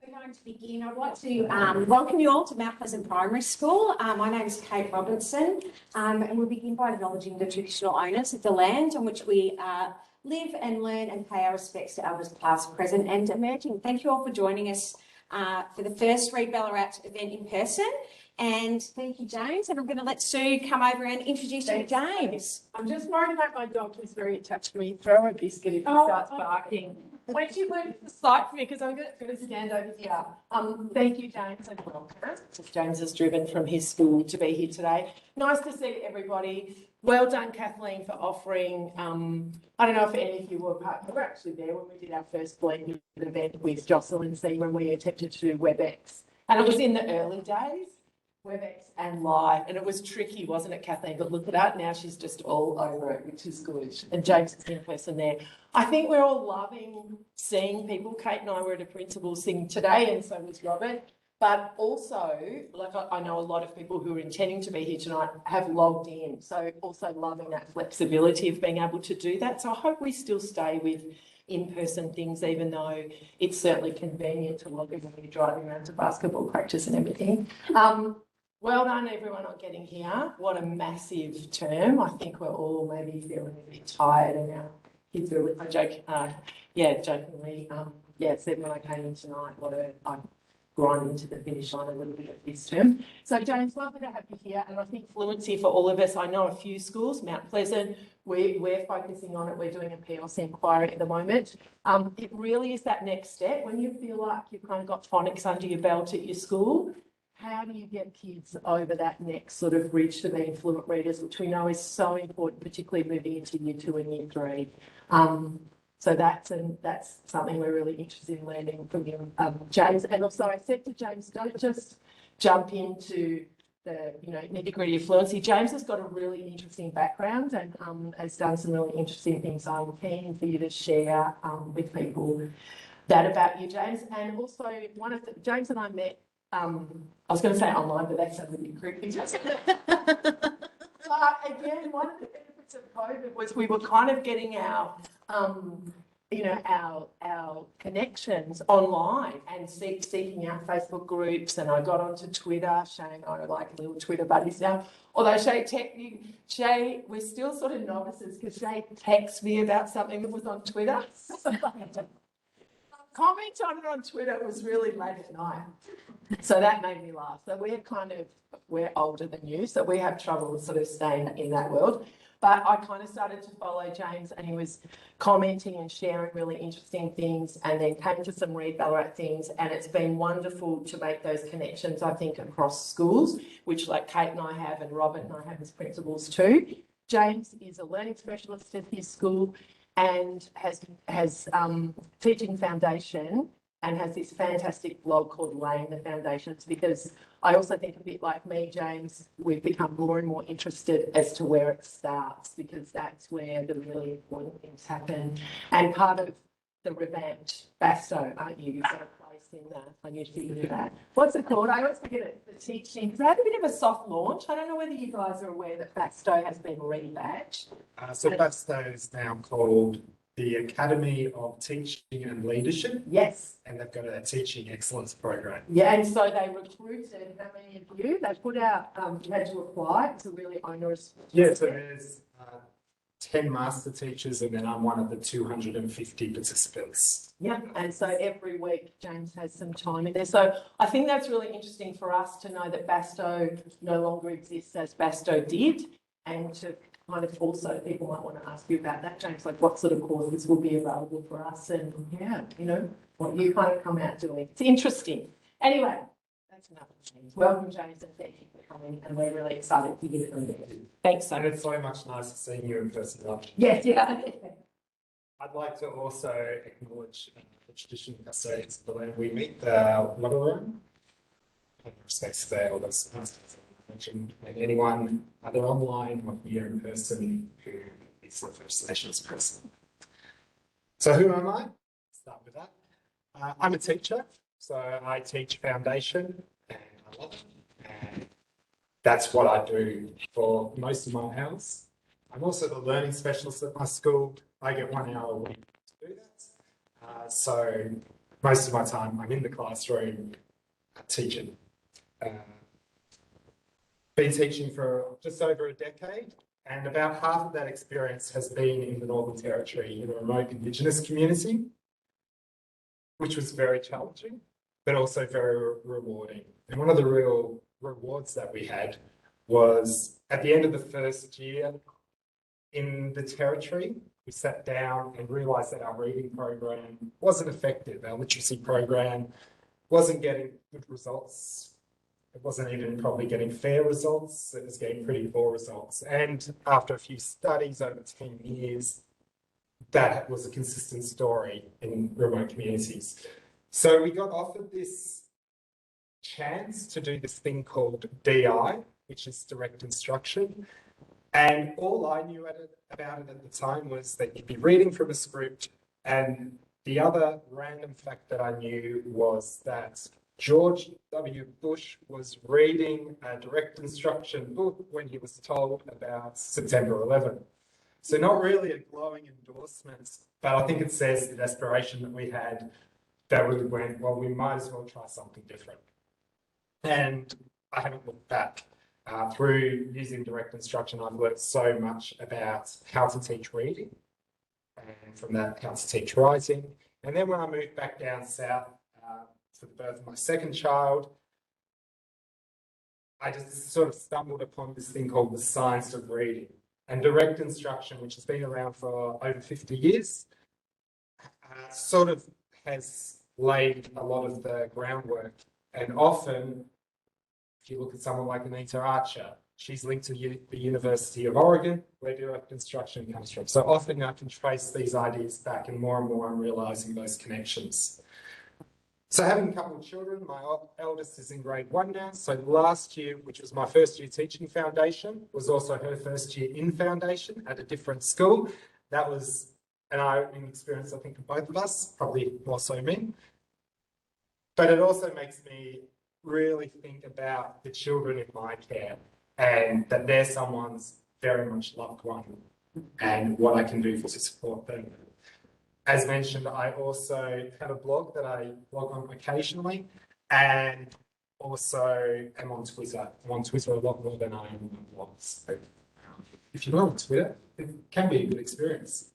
We're going to begin. I'd like to welcome you all to Mount Pleasant Primary School. My name is Kate Robinson, and we'll begin by acknowledging the traditional owners of the land on which we live and learn and pay our respects to elders past, present and emerging. Thank you all for joining us for the first Read Ballarat event in person. And thank you, James. And I'm going to let Sue come over and introduce you to James. I'm just worried about my dog who's very attached to me. Throw a biscuit if he starts barking. When she leaves the site for me, because I'm going to stand over here. Thank you, James, and welcome. James has driven from his school to be here today. Nice to see everybody. Well done, Kathleen, for offering. I don't know if any of you were actually there when we did our first blended event with Jocelyn C when we attempted to do WebEx. And it was in the early days. WebEx and live, and it was tricky, wasn't it, Kathleen? But look at that, now she's just all over it, which is good. And James is in person there. I think we're all loving seeing people. Kate and I were at a principal's thing today, and so was Robert. But also, like I know a lot of people who are intending to be here tonight have logged in, so also loving that flexibility of being able to do that. So I hope we still stay with in-person things, even though it's certainly convenient to log in when you're driving around to basketball practice and everything. Well done, everyone, on getting here. What a massive term. I think we're all maybe feeling a bit tired, and our kids are, I joke, jokingly, said when I came in tonight, I'm grinding to the finish line a little bit of this term. So, James, lovely to have you here, and I think fluency for all of us. I know a few schools, Mount Pleasant, we're focusing on it. We're doing a PLC inquiry at the moment. It really is that next step when you feel like you've kind of got phonics under your belt at your school. How do you get kids over that next sort of bridge to being fluent readers, which we know is so important, particularly moving into year 2 and year 3. So that's something we're really interested in learning from you, James. And also I said to James, don't just jump into the nitty-gritty of fluency. James has got a really interesting background and has done some really interesting things. I'm keen for you to share with people that about you, James. And also James and I met, I was going to say online, but that's a really creepy. But again, one of the benefits of COVID was we were kind of getting our connections online and seeking out Facebook groups. And I got onto Twitter. Shay and I are like little Twitter buddies now. Although Shay, we're still sort of novices because Shay texts me about something that was on Twitter. Comment on it on Twitter was really late at night. So that made me laugh. So we're older than you, so we have trouble sort of staying in that world. But I kind of started to follow James, and he was commenting and sharing really interesting things, and then came to some Read Ballarat things, and it's been wonderful to make those connections, I think, across schools, which like Kate and I have, and Robert and I have as principals too. James is a learning specialist at his school and has teaching foundation, and has this fantastic blog called Laying the Foundations, because I also think a bit like me, James, we've become more and more interested as to where it starts, because that's where the really important things happen. And part of the revamped Basto, aren't you? You've got a place in that. I need to do that. What's it called? I always forget it. The teaching. Because I had a bit of a soft launch. I don't know whether you guys are aware that Basto has been rebadged. So Basto is now called the Academy of Teaching and Leadership. Yes. And they've got a teaching excellence program. Yeah, and so they recruited how many of you? They put out, you had to apply. It's a really onerous. Yeah, so there's 10 master teachers, and then I'm one of the 250 participants. Yeah, and so every week James has some time in there. So I think that's really interesting for us to know that Basto no longer exists as Basto did, and to kind of also people might want to ask you about that, James, like what sort of courses will be available for us, and what you kind of come out doing. It's interesting. Anyway, that's enough of James. Welcome, James, and thank you for coming, and we're really excited to hear from you. Thanks so much. And it's so much nicer seeing you in person. Yes, yeah. I'd like to also acknowledge the traditional custodians of the land. We meet the Water Room, in respect to their elders. And anyone either online or here in person who is the First Nations person. So who am I? Start with that. I'm a teacher, so I teach foundation, and I love it. And that's what I do for most of my hours. I'm also the learning specialist at my school. I get 1 hour a week to do that. So most of my time I'm in the classroom teaching. Been teaching for just over a decade, and about half of that experience has been in the Northern Territory in a remote Indigenous community, which was very challenging, but also very rewarding. And one of the real rewards that we had was at the end of the first year in the Territory, we sat down and realised that our reading program wasn't effective. Our literacy program wasn't getting good results. It wasn't even probably getting fair results. It was getting pretty poor results. And after a few studies over 10 years, that was a consistent story in remote communities. So we got offered this chance to do this thing called DI, which is direct instruction. And all I knew about it at the time was that you'd be reading from a script. And the other random fact that I knew was that George W. Bush was reading a direct instruction book when he was told about September 11. So not really a glowing endorsement, but I think it says the desperation that we had that we went, well, we might as well try something different. And I haven't looked back. Through using direct instruction, I've learned so much about how to teach reading, and from that, how to teach writing. And then when I moved back down south for the birth of my second child, I just sort of stumbled upon this thing called the science of reading. And direct instruction, which has been around for over 50 years, sort of has laid a lot of the groundwork. And often, if you look at someone like Anita Archer, she's linked to the University of Oregon, where direct instruction comes from. So often I can trace these ideas back, and more I'm realising those connections. So having a couple of children, my eldest is in grade 1 now. So last year, which was my first year teaching foundation, was also her first year in foundation at a different school. That was an eye-opening experience, I think, for both of us, probably more so me. But it also makes me really think about the children in my care, and that they're someone's very much loved one, and what I can do to support them. As mentioned, I also have a blog that I blog on occasionally, and also am on Twitter. I'm on Twitter a lot more than I am on blogs. So if you're on Twitter, it can be a good experience.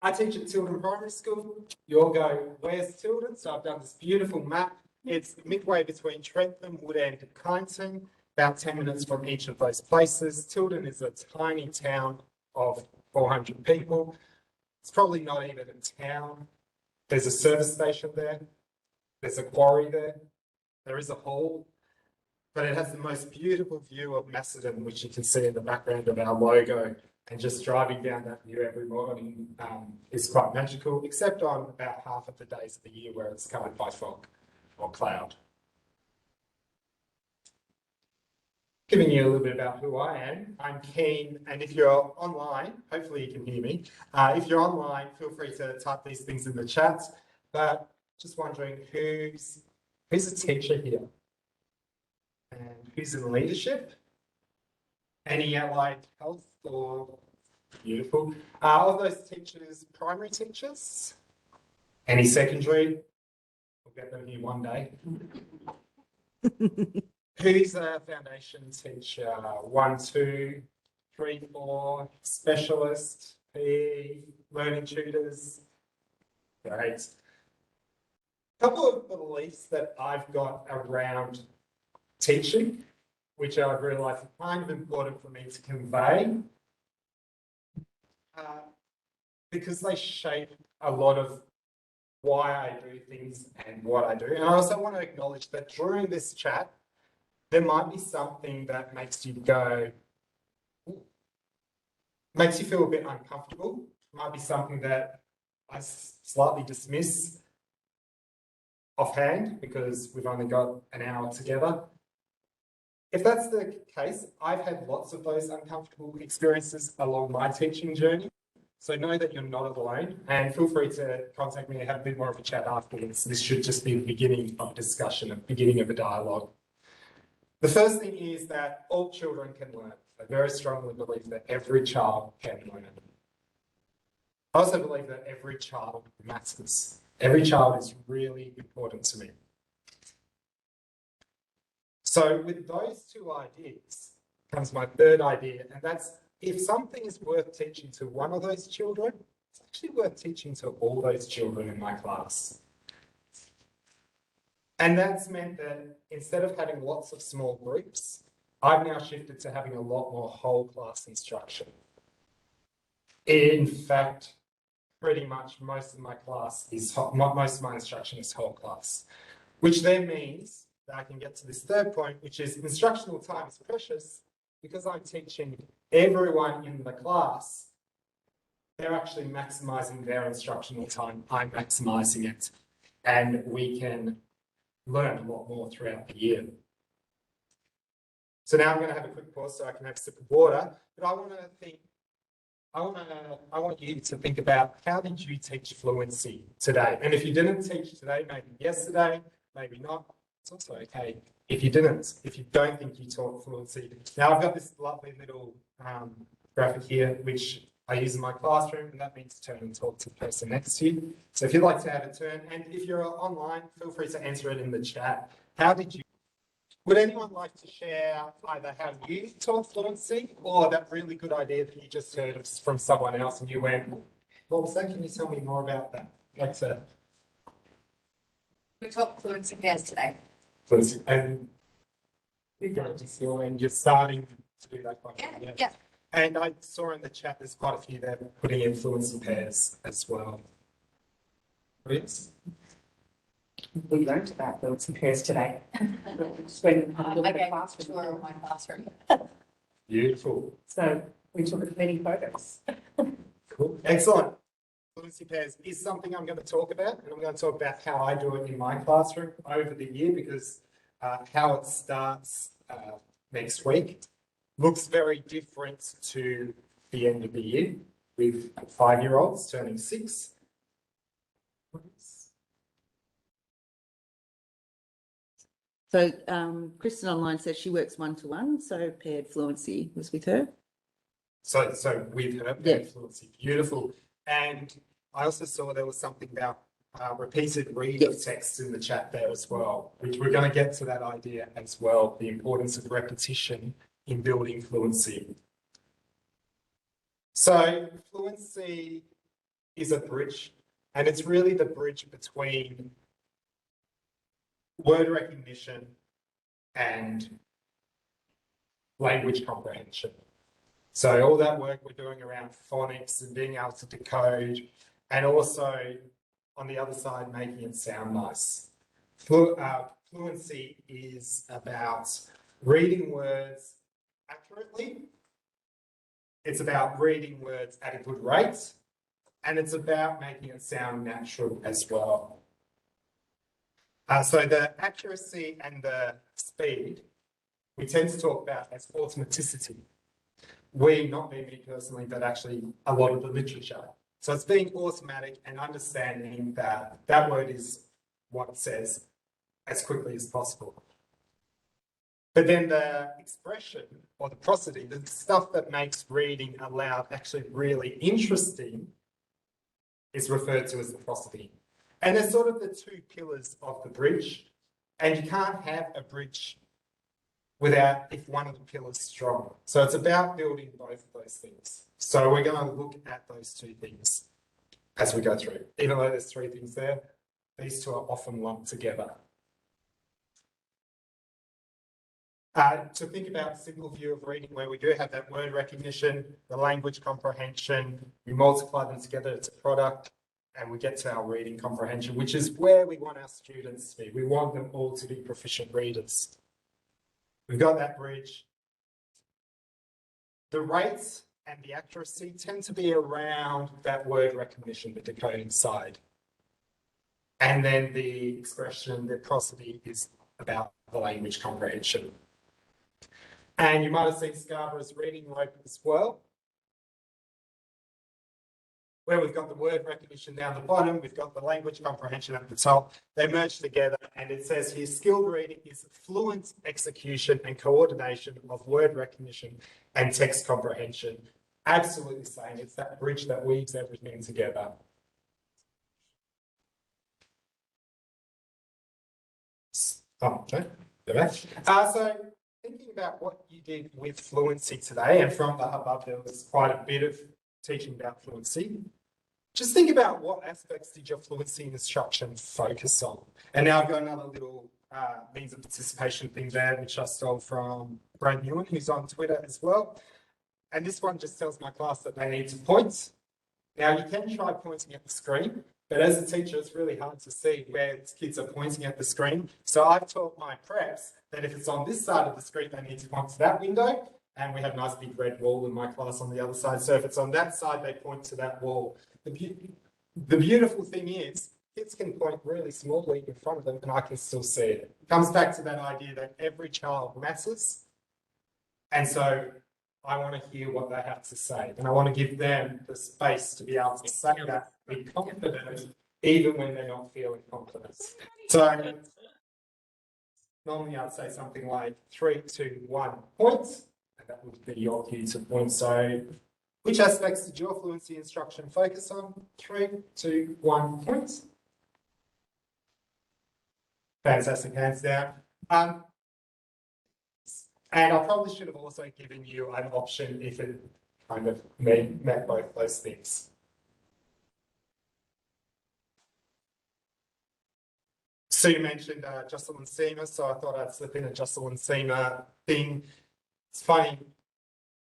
I teach at Tylden Primary School. You all go, where's Tylden? So I've done this beautiful map. It's midway between Trentham, Woodend and Kyneton, about 10 minutes from each of those places. Tylden is a tiny town of 400 people. It's probably not even a town. There's a service station there. There's a quarry there. There is a hall. But it has the most beautiful view of Macedon, which you can see in the background of our logo. And just driving down that view every morning is quite magical, except on about half of the days of the year where it's covered by fog or cloud. Giving you a little bit about who I am. I'm keen, and if you're online, hopefully you can hear me. If you're online, feel free to type these things in the chat. But just wondering who's a teacher here? And who's in leadership? Any allied health or beautiful? Of those teachers, primary teachers? Any secondary? We'll get them here one day. Who's a foundation teacher? 1, 2, 3, 4, specialist, PE, learning tutors? Great. A couple of beliefs that I've got around teaching, which I've realised are kind of important for me to convey, because they shape a lot of why I do things and what I do. And I also want to acknowledge that during this chat, there might be something that makes you go, makes you feel a bit uncomfortable. It might be something that I slightly dismiss offhand because we've only got an hour together. If that's the case, I've had lots of those uncomfortable experiences along my teaching journey. So know that you're not alone, and feel free to contact me and have a bit more of a chat afterwards. This should just be the beginning of a discussion, the beginning of a dialogue. The first thing is that all children can learn. I very strongly believe that every child can learn. I also believe that every child matters. Every child is really important to me. So with those two ideas comes my third idea, and that's if something is worth teaching to one of those children, it's actually worth teaching to all those children in my class. And that's meant that instead of having lots of small groups, I've now shifted to having a lot more whole class instruction. In fact, pretty much most of my instruction is whole class, which then means that I can get to this third point, which is instructional time is precious because I'm teaching everyone in the class. They're actually maximizing their instructional time. I'm maximizing it, and we can learn a lot more throughout the year. So now I'm going to have a quick pause so I can have a sip of water, but I want you to think about how did you teach fluency today? And if you didn't teach today, maybe yesterday, maybe not, it's also okay. If you don't think you taught fluency. Now I've got this lovely little graphic here, which I use in my classroom, and that means turn and talk to the person next to you. So if you'd like to have a turn, and if you're online, feel free to answer it in the chat. Would anyone like to share either how you taught fluency or that really good idea that you just heard from someone else and you went, what was that? Can you tell me more about that? We taught fluency pairs today. Fluency. And you're starting to do that quite well. Yeah. And I saw in the chat there's quite a few there putting in fluency pairs as well. Yes. We learned about fluency pairs today. When I gave a tour of my classroom. Beautiful. So we took many photos. Cool. Excellent. Fluency pairs is something I'm going to talk about, and I'm going to talk about how I do it in my classroom over the year because how it starts next week looks very different to the end of the year with 5-year-olds turning 6. So Kristen online says she works 1-to-1, so paired fluency was with her. So with her paired fluency, beautiful. And I also saw there was something about repeated read of text in the chat there as well, which we're going to get to that idea as well, the importance of repetition in building fluency. So fluency is a bridge, and it's really the bridge between word recognition and language comprehension. So all that work we're doing around phonics and being able to decode, and also on the other side, making it sound nice. Fluency is about reading words accurately. It's about reading words at a good rate, and it's about making it sound natural as well. So the accuracy and the speed, we tend to talk about as automaticity. Not me personally, but actually a lot of the literature. So it's being automatic and understanding that that word is what it says as quickly as possible. But then the expression or the prosody, the stuff that makes reading aloud actually really interesting, is referred to as the prosody. And they're sort of the two pillars of the bridge. And you can't have a bridge if one of the pillars is strong. So it's about building both of those things. So we're going to look at those two things as we go through. Even though there's 3 things there, these two are often lumped together. To think about a simple view of reading where we do have that word recognition, the language comprehension, we multiply them together, it's a product, and we get to our reading comprehension, which is where we want our students to be. We want them all to be proficient readers. We've got that bridge. The rates and the accuracy tend to be around that word recognition, the decoding side. And then the expression, the prosody, is about the language comprehension. And you might have seen Scarborough's reading rope as well, where we've got the word recognition down the bottom, we've got the language comprehension at the top. They merge together, and it says here, skilled reading is fluent execution and coordination of word recognition and text comprehension Absolutely saying it's that bridge that weaves everything together. Oh, okay. So thinking about what you did with fluency today, and from the hubbub there was quite a bit of teaching about fluency. Just think about what aspects did your fluency instruction focus on. And now I've got another little means of participation thing there, which I stole from Brad Newen, who's on Twitter as well. And this one just tells my class that they need to point. Now you can try pointing at the screen, but as a teacher, it's really hard to see where kids are pointing at the screen. So I've taught my preps that if it's on this side of the screen, they need to point to that window. And we have a nice big red wall in my class on the other side. So if it's on that side, they point to that wall. The beautiful thing is, kids can point really smallly in front of them and I can still see it. It comes back to that idea that every child matters. And so I want to hear what they have to say. And I want to give them the space to be able to say that, be confident, even when they're not feeling confident. So normally I'd say something like 3, 2, 1, point. And that would be your cue to point. So which aspects did your fluency instruction focus on? 3, 2, 1, point. Fantastic, hands down. And I probably should have also given you an option if it kind of met both those things. So you mentioned Jocelyn Seamer, so I thought I'd slip in a Jocelyn Seamer thing. It's funny,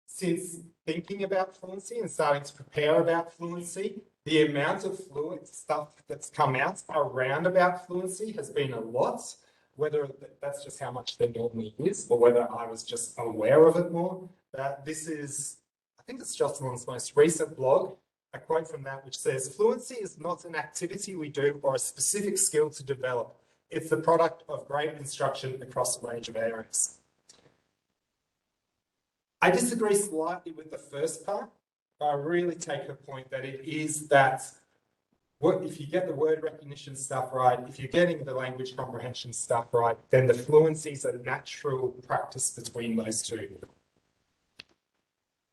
since thinking about fluency and starting to prepare about fluency, the amount of fluent stuff that's come out around about fluency has been a lot. Whether that's just how much there normally is, or whether I was just aware of it more. This is, I think it's Jocelyn's most recent blog, a quote from that which says, "Fluency is not an activity we do or a specific skill to develop. It's the product of great instruction across a range of areas." I disagree slightly with the first part, but I really take her point that it is that if you get the word recognition stuff right, if you're getting the language comprehension stuff right, then the fluency is a natural practice between those two.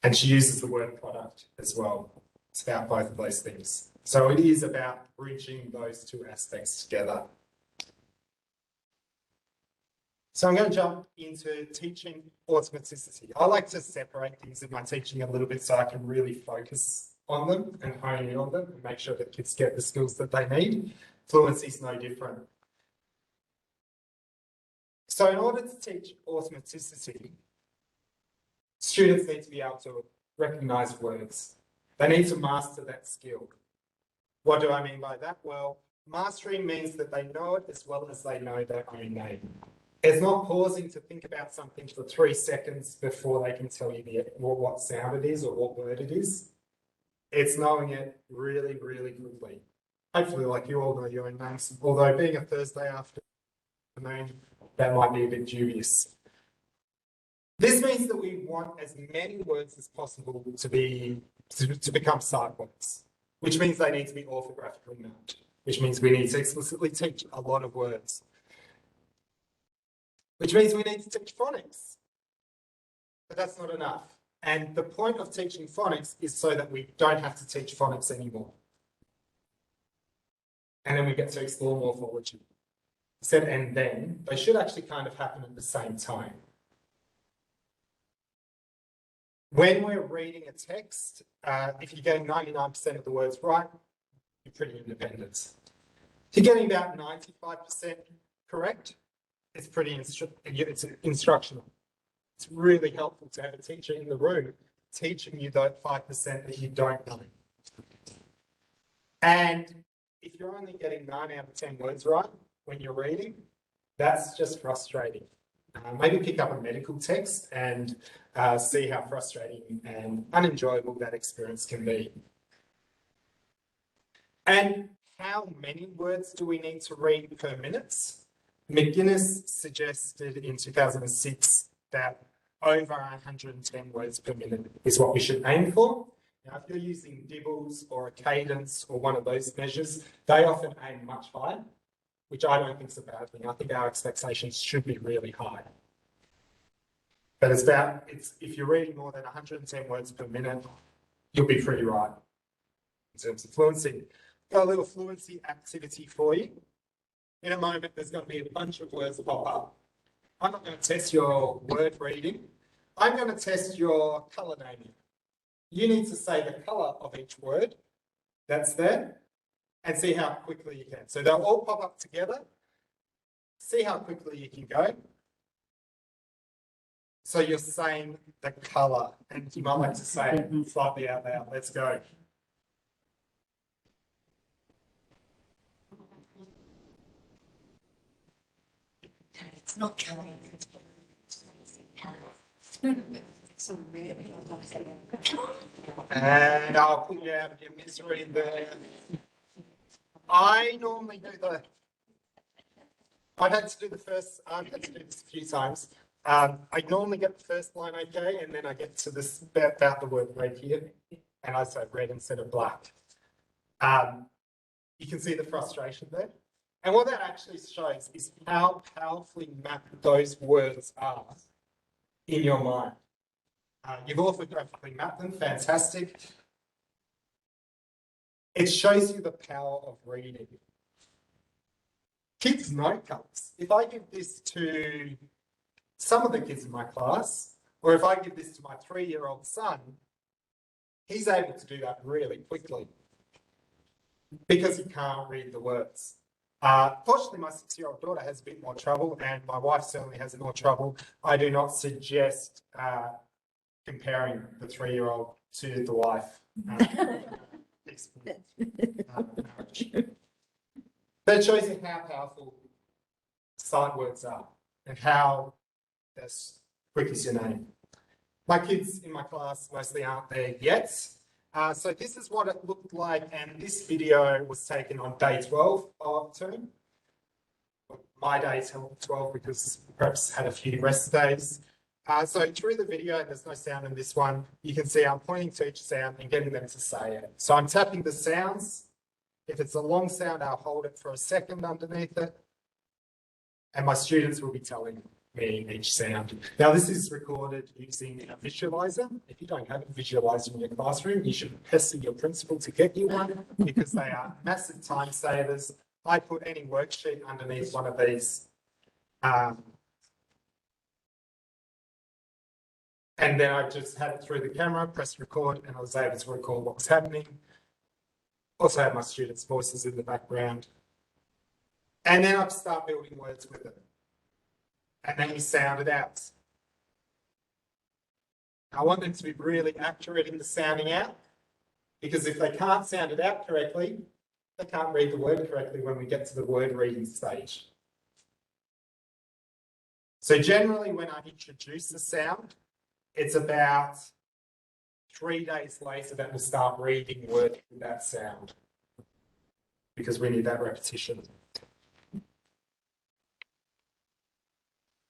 And she uses the word product as well. It's about both of those things. So it is about bridging those two aspects together. So I'm going to jump into teaching automaticity. I like to separate things in my teaching a little bit so I can really focus on them and hone in on them and make sure that kids get the skills that they need. Fluency is no different. So in order to teach automaticity, students need to be able to recognise words. They need to master that skill. What do I mean by that? Well, mastering means that they know it as well as they know their own name. It's not pausing to think about something for 3 seconds before they can tell you what sound it is or what word it is. It's knowing it really, really quickly. Hopefully, like you all know your own names, although being a Thursday afternoon, that might be a bit dubious. This means that we want as many words as possible to become sight words, which means they need to be orthographically marked, which means we need to explicitly teach a lot of words, which means we need to teach phonics. But that's not enough. And the point of teaching phonics is so that we don't have to teach phonics anymore. And then we get to explore morphology. I said and then, they should actually kind of happen at the same time. When we're reading a text, if you're getting 99% of the words right, you're pretty independent. If you're getting about 95% correct, it's pretty it's instructional. It's really helpful to have a teacher in the room teaching you that 5% that you don't know. And if you're only getting 9 out of 10 words right when you're reading, that's just frustrating. Maybe pick up a medical text and see how frustrating and unenjoyable that experience can be. And how many words do we need to read per minute? McGuinness suggested in 2006 that over 110 words per minute is what we should aim for. Now, if you're using Dibbles or a cadence or one of those measures, they often aim much higher, which I don't think is a bad thing. I think our expectations should be really high. But if you're reading more than 110 words per minute, you'll be pretty right in terms of fluency. Got a little fluency activity for you. In a moment, there's going to be a bunch of words pop up. I'm not going to test your word reading. I'm going to test your colour naming. You need to say the colour of each word that's there and see how quickly you can. So they'll all pop up together. See how quickly you can go. So you're saying the colour, and you might like to say it slightly out loud. Let's go. It's not coming. So really. And I'll put you out of your misery there. I normally do I've had to do this a few times. I normally get the first line okay, and then I get to this about the word red here, and I say red instead of black. You can see the frustration there. And what that actually shows is how powerfully mapped those words are in your mind. You've orthographically mapped them, fantastic. It shows you the power of reading. Kids know colours. If I give this to some of the kids in my class, or if I give this to my 3-year-old son, he's able to do that really quickly because he can't read the words. Fortunately, my 6-year-old daughter has a bit more trouble, and my wife certainly has more trouble. I do not suggest comparing the 3-year-old to the wife. That shows you how powerful sight words are and how as quick as your name. My kids in my class mostly aren't there yet. So this is what it looked like, and this video was taken on day 12 of term. My day 12 because perhaps had a few rest days. So through the video, there's no sound in this one, you can see I'm pointing to each sound and getting them to say it. So I'm tapping the sounds. If it's a long sound, I'll hold it for a second underneath it. And my students will be telling me each sound. Now, this is recorded using a visualizer. If you don't have a visualizer in your classroom, you should pester your principal to get you one because they are massive time savers. I put any worksheet underneath one of these. And then I just had it through the camera, pressed record, and I was able to record what was happening. Also had my students' voices in the background. And then I'd start building words with it. And then you sound it out. I want them to be really accurate in the sounding out, because if they can't sound it out correctly, they can't read the word correctly when we get to the word reading stage. So generally when I introduce the sound, it's about 3 days later that we'll start reading words with that sound, because we need that repetition.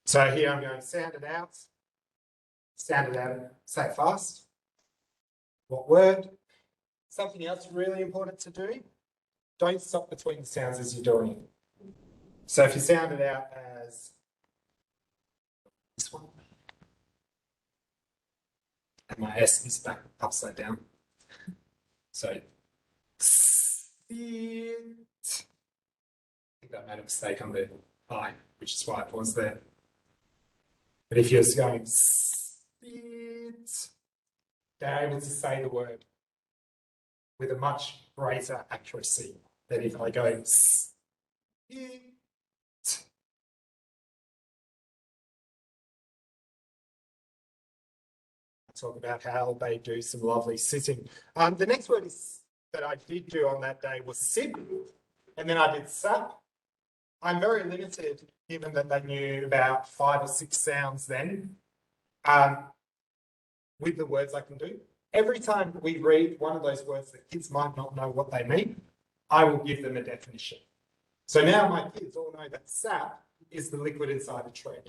So here I'm going to sound it out, say it fast. What word? Something else really important to do, don't stop between the sounds as you're doing it. So if you sound it out as this one, and my S is back upside down. So, sit. I think I made a mistake on the I, which is why it was there. But if you're going sit, they're able to say the word with a much greater accuracy than if I go sit. Talk about how they do some lovely sitting. The next word that I did do on that day was sit, and then I did sap. I'm very limited, given that they knew about 5 or 6 sounds then, with the words I can do. Every time we read one of those words that kids might not know what they mean, I will give them a definition. So now my kids all know that sap is the liquid inside a tree.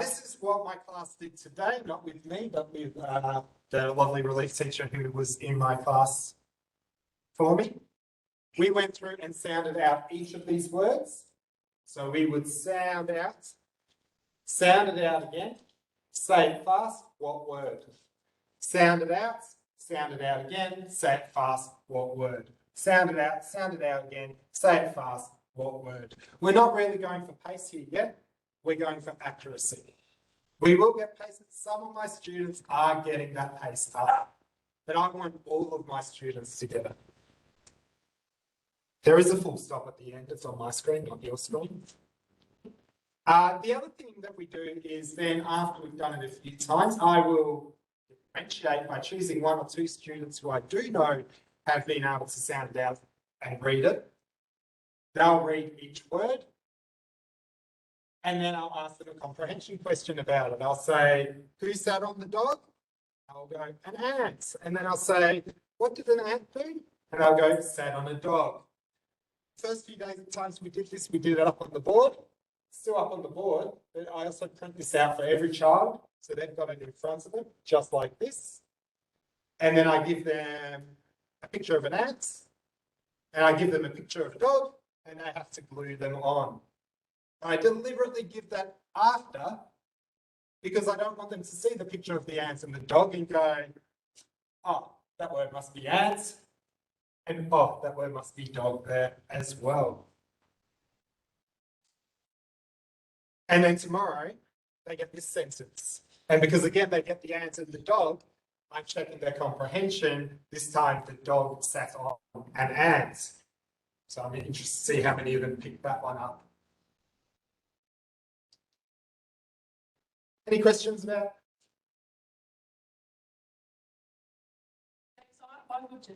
This is what my class did today, not with me, but with the lovely relief teacher who was in my class for me. We went through and sounded out each of these words. So we would sound it out again, say it fast, what word? Sound it out again, say it fast, what word? Sound it out again, say it fast, what word? We're not really going for pace here yet, we're going for accuracy. We will get pace, some of my students are getting that pace up, but I want all of my students to get it. There is a full stop at the end, it's on my screen, not your screen. The other thing that we do is then after we've done it a few times, I will differentiate by choosing one or two students who I do know have been able to sound it out and read it. They'll read each word, and then I'll ask them a comprehension question about it. I'll say, who sat on the dog? I'll go, an ant. And then I'll say, what did an ant do? And I'll go, sat on a dog. First few times we did this, we did it up on the board. Still up on the board, but I also print this out for every child. So they've got it in front of them, just like this. And then I give them a picture of an ant, and I give them a picture of a dog, and they have to glue them on. I deliberately give that after, because I don't want them to see the picture of the ant and the dog and go, oh, that word must be ant, and oh, that word must be dog there as well. And then tomorrow, they get this sentence. And because again, they get the ant and the dog, I'm checking their comprehension. This time, the dog sat on an ant. So I'm interested to see how many of them picked that one up. Any questions about? So I would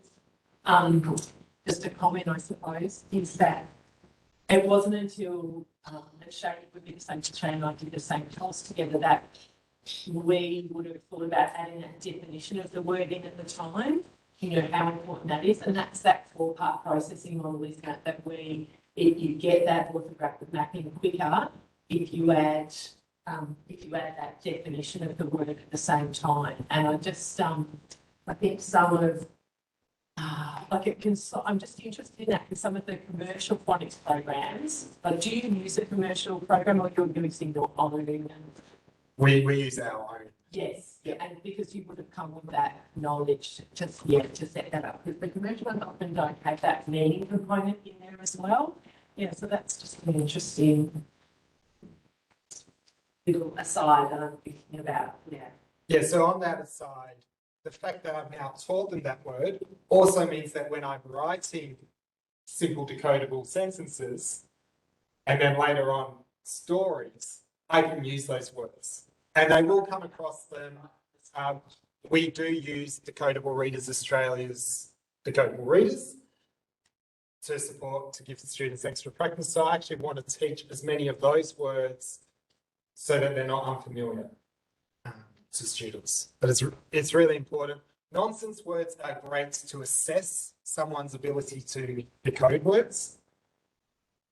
just a comment, I suppose, is that it wasn't until and Shane would be the same to Shane and I did the same course together that we would have thought about adding that definition of the word in at the time, you know, how important that is. And that's that four-part processing model, isn't it? That you get that orthographic mapping quicker if you add that definition of the word at the same time. And I just, I think some of, I'm just interested in that in some of the commercial phonics programs. Like, do you use a commercial program or you're using your own? And We use our own. yes, yeah, and because you would have come with that knowledge to set that up. Because the commercial ones often don't have that meaning component in there as well. Yeah, so that's just an interesting little aside that I'm thinking about. Yeah. Yeah, so on that aside, the fact that I've now taught them that word also means that when I'm writing simple decodable sentences and then later on stories, I can use those words and they will come across them. We do use Decodable Readers Australia's Decodable Readers to give the students extra practice. So I actually want to teach as many of those words so that they're not unfamiliar to students. But it's really important. Nonsense words are great to assess someone's ability to decode words.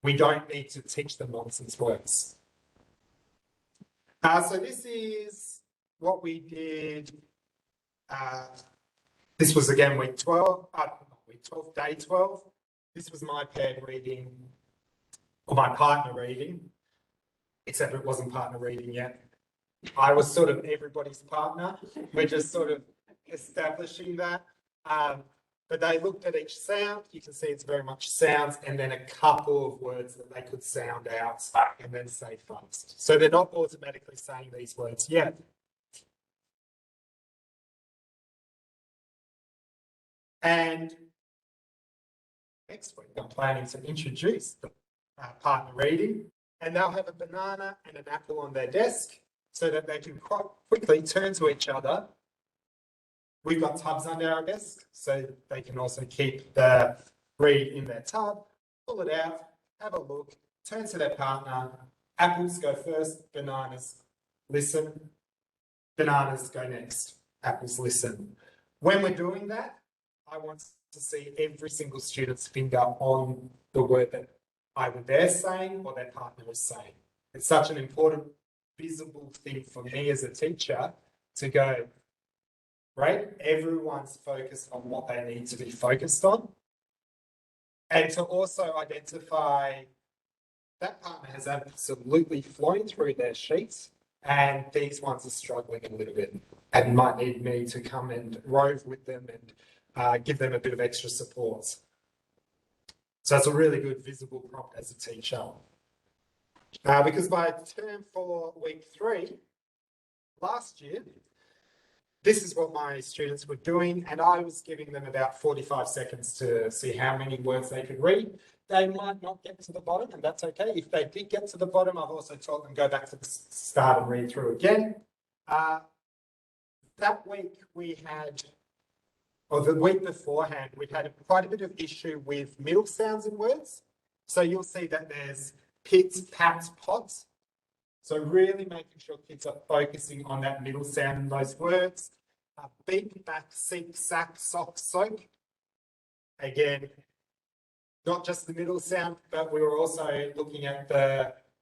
We don't need to teach them nonsense words. So this is what we did. This was again week 12, day 12. This was my paired reading, or my partner reading, except it wasn't partner reading yet. I was sort of everybody's partner. We're just sort of establishing that. But they looked at each sound. You can see it's very much sounds and then a couple of words that they could sound out and then say fast. So they're not automatically saying these words yet. And next week, I'm planning to introduce the partner reading, and they'll have a banana and an apple on their desk so that they can quite quickly turn to each other. We've got tubs under our desk, so they can also keep the read in their tub, pull it out, have a look, turn to their partner. Apples go first, bananas listen. Bananas go next, apples listen. When we're doing that, I want to see every single student's finger on the word that either they're saying or their partner is saying. It's such an important visible thing for me as a teacher to go, right? Everyone's focused on what they need to be focused on. And to also identify that partner has absolutely flown through their sheets and these ones are struggling a little bit. and might need me to come and rove with them and give them a bit of extra support. So it's a really good visible prompt as a teacher. Because by term 4, week 3, last year, this is what my students were doing, and I was giving them about 45 seconds to see how many words they could read. They might not get to the bottom, and that's okay. If they did get to the bottom, I've also taught them go back to the start and read through again. That week we had, or the week beforehand, we'd had quite a bit of issue with middle sounds in words. So you'll see that there's pits, pats, pots. So really making sure kids are focusing on that middle sound in those words. Beak, back, seek, sack, sock, soak. Again, not just the middle sound, but we were also looking at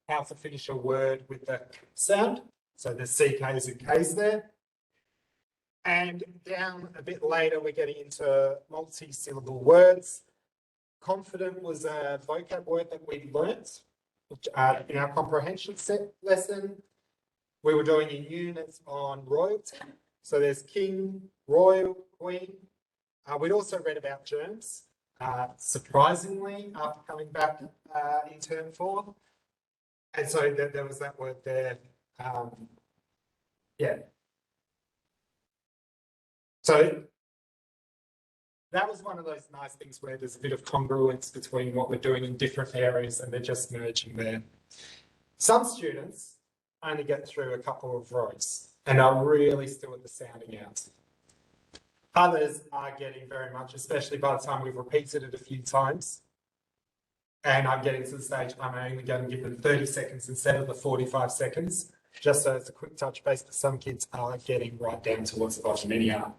how to finish a word with the sound. So the CKs and Ks there. And down a bit later, we're getting into multi-syllable words. Confident was a vocab word that we learnt in our comprehension set lesson. We were doing a unit on royalty. So there's king, royal, queen. We'd also read about germs, surprisingly, after coming back in term 4. And so there was that word there. Yeah. So that was one of those nice things where there's a bit of congruence between what we're doing in different areas and they're just merging there. Some students only get through a couple of rows and are really still at the sounding out. Others are getting very much, especially by the time we've repeated it a few times. And I'm getting to the stage I'm only going to give them 30 seconds instead of the 45 seconds, just so it's a quick touch base, but some kids are getting right down towards the bottom anyhow.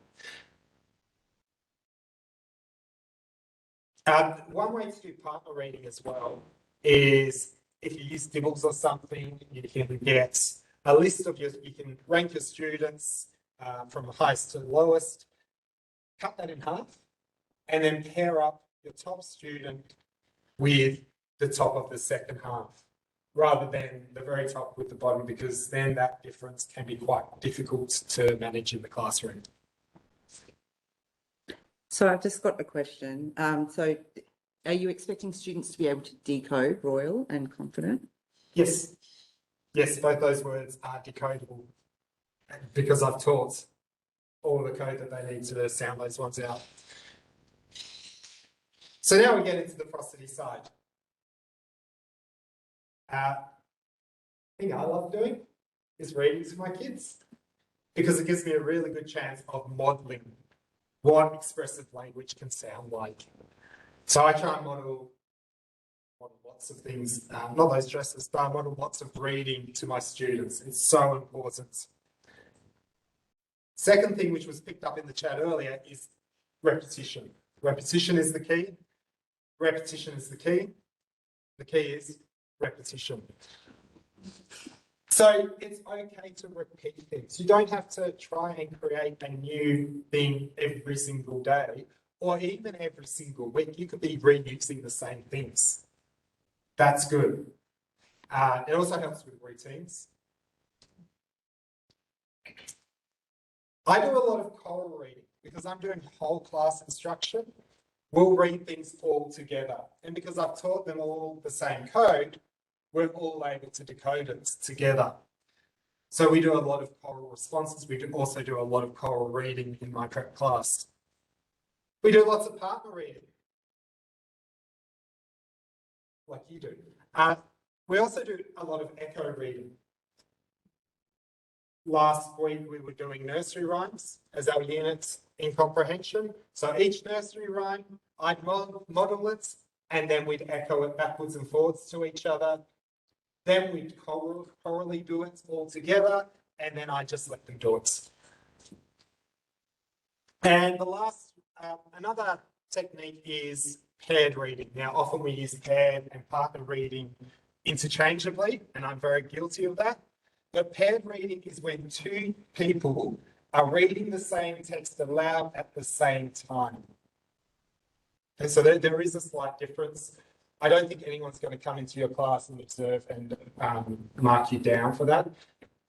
One way to do partner reading as well is if you use Dibbles or something, you can get a list of you can rank your students from highest to lowest, cut that in half, and then pair up your top student with the top of the second half, rather than the very top with the bottom, because then that difference can be quite difficult to manage in the classroom. So I've just got a question. So are you expecting students to be able to decode royal and confident? Yes. Yes, both those words are decodable because I've taught all the code that they need to sound those ones out. So now we get into the prosody side. Thing I love doing is reading to my kids because it gives me a really good chance of modelling what expressive language can sound like. So I try and model lots of things, not those dresses, but I model lots of reading to my students. It's so important. Second thing, which was picked up in the chat earlier, is repetition. Repetition is the key. Repetition is the key. The key is repetition. So it's okay to repeat things. You don't have to try and create a new thing every single day or even every single week. You could be reusing the same things. That's good. It also helps with routines. I do a lot of choral reading because I'm doing whole class instruction. We'll read things all together. And because I've taught them all the same code, we're all able to decode it together. So we do a lot of choral responses. We also do a lot of choral reading in my prep class. We do lots of partner reading, like you do. We also do a lot of echo reading. Last week we were doing nursery rhymes as our units in comprehension. So each nursery rhyme, I'd model it, and then we'd echo it backwards and forwards to each other. Then we'd chorally do it all together, and then I just let them do it. And the last, another technique is paired reading. Now, often we use paired and partner reading interchangeably, and I'm very guilty of that. But paired reading is when two people are reading the same text aloud at the same time. And so there is a slight difference. I don't think anyone's going to come into your class and observe and mark you down for that.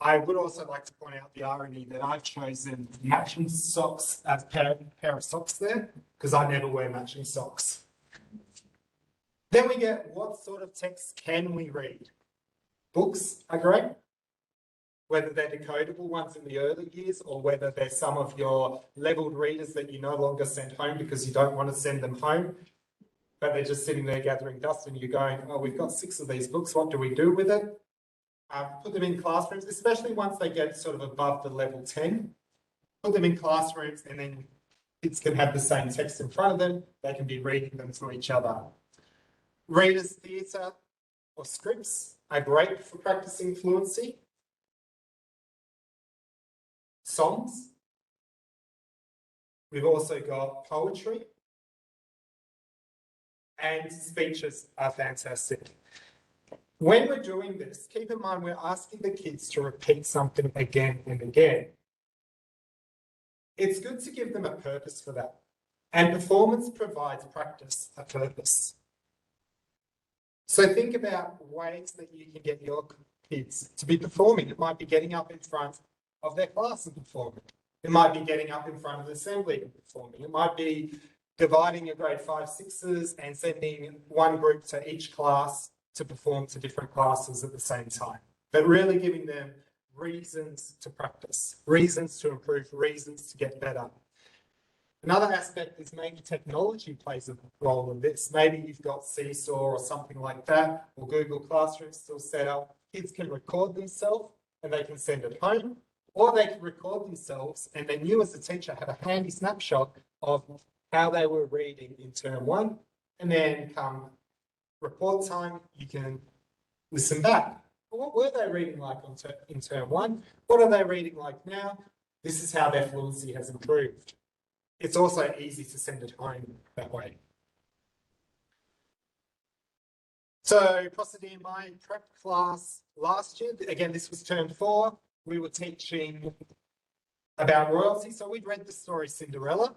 I would also like to point out the irony that I've chosen matching socks as pair of socks there, because I never wear matching socks. Then we get, what sort of texts can we read? Books are great, whether they're decodable ones in the early years or whether they're some of your leveled readers that you no longer send home because you don't want to send them home, but they're just sitting there gathering dust and you're going, oh, we've got 6 of these books, what do we do with it? Put them in classrooms, especially once they get sort of above the level 10. Put them in classrooms and then kids can have the same text in front of them. They can be reading them to each other. Readers' theatre or scripts are great for practicing fluency. Songs. We've also got poetry. And speeches are fantastic. When we're doing this, keep in mind we're asking the kids to repeat something again and again. It's good to give them a purpose for that. And performance provides practice a purpose. So think about ways that you can get your kids to be performing. It might be getting up in front of their class and performing. It might be getting up in front of the assembly and performing. It might be dividing your grade 5, 6s and sending one group to each class to perform to different classes at the same time. But really giving them reasons to practice, reasons to improve, reasons to get better. Another aspect is maybe technology plays a role in this. Maybe you've got Seesaw or something like that, or Google Classroom still set up. Kids can record themselves and they can send it home, or they can record themselves and then you as a teacher have a handy snapshot of how they were reading in term 1, and then come report time, you can listen back. What were they reading like in term 1? What are they reading like now? This is how their fluency has improved. It's also easy to send it home that way. So possibly in my prep class last year, again, this was term 4, we were teaching about royalty. So we'd read the story Cinderella.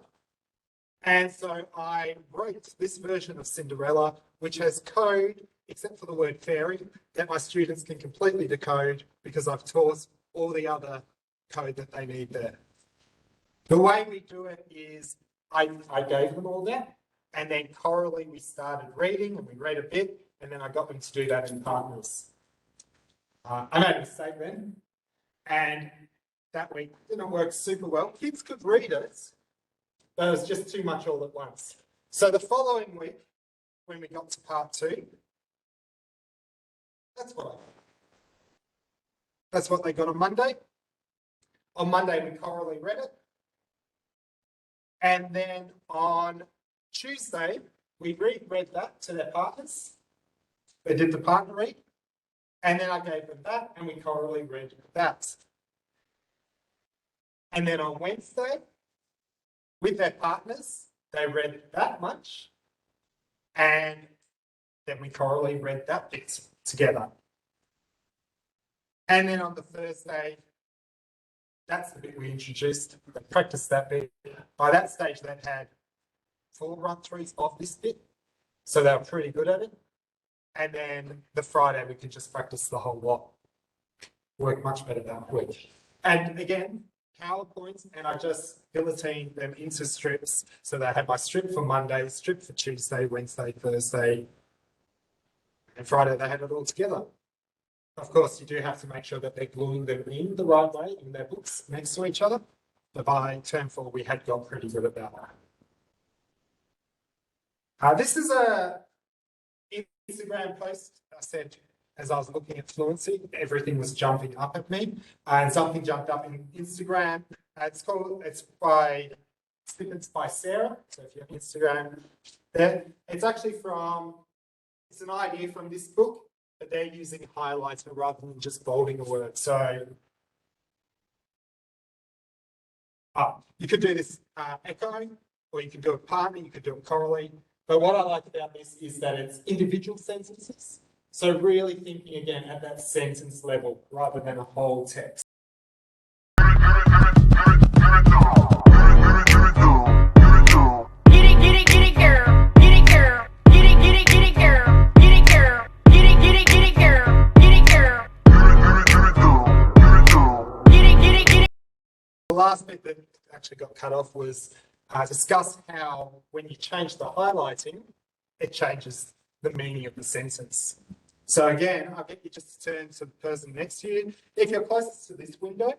And so I wrote this version of Cinderella, which has code, except for the word fairy, that my students can completely decode because I've taught all the other code that they need there. The way we do it is I gave them all that, and then chorally we started reading, and we read a bit, and then I got them to do that in partners. I made a mistake then, and that week didn't work super well. Kids could read it, but it was just too much all at once. So the following week, when we got to part 2, that's what they got on Monday. On Monday, we chorally read it. And then on Tuesday, we read that to their partners. They did the partner read. And then I gave them that, and we chorally read that. And then on Wednesday, with their partners, they read that much. And then we chorally read that bit together. And then on the Thursday, that's the bit we introduced. They practiced that bit. By that stage, they'd had 4 run-throughs of this bit, so they were pretty good at it. And then the Friday, we could just practice the whole lot. Worked much better that week. And again, PowerPoints, and I just guillotined them into strips. So they had my strip for Monday, strip for Tuesday, Wednesday, Thursday, and Friday they had it all together. Of course, you do have to make sure that they're gluing them in the right way in their books next to each other. But by term 4, we had got pretty good at that. This is a Instagram post I said as I was looking at fluency. Everything was jumping up at me, and something jumped up in Instagram. It's by Snippets by Sarah. So if you have Instagram there, it's actually it's an idea from this book. But they're using highlighter rather than just bolding a word. So you could do this echoing, or you could do it partly, you could do it chorally. But what I like about this is that it's individual sentences. So really thinking again at that sentence level rather than a whole text. last bit that actually got cut off was discuss how when you change the highlighting, it changes the meaning of the sentence. So again, I'll get you just to turn to the person next to you. If you're closest to this window,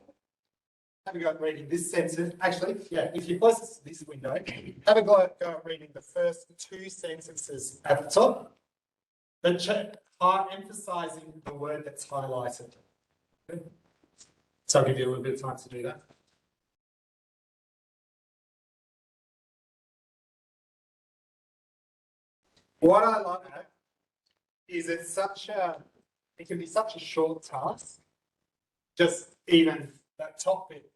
have a go at reading this sentence. Actually, yeah, if you're closest to this window, have a go at reading the first two sentences at the top, but emphasising the word that's highlighted. So I'll give you a little bit of time to do that. What I like is it can be such a short task, just even that top bit,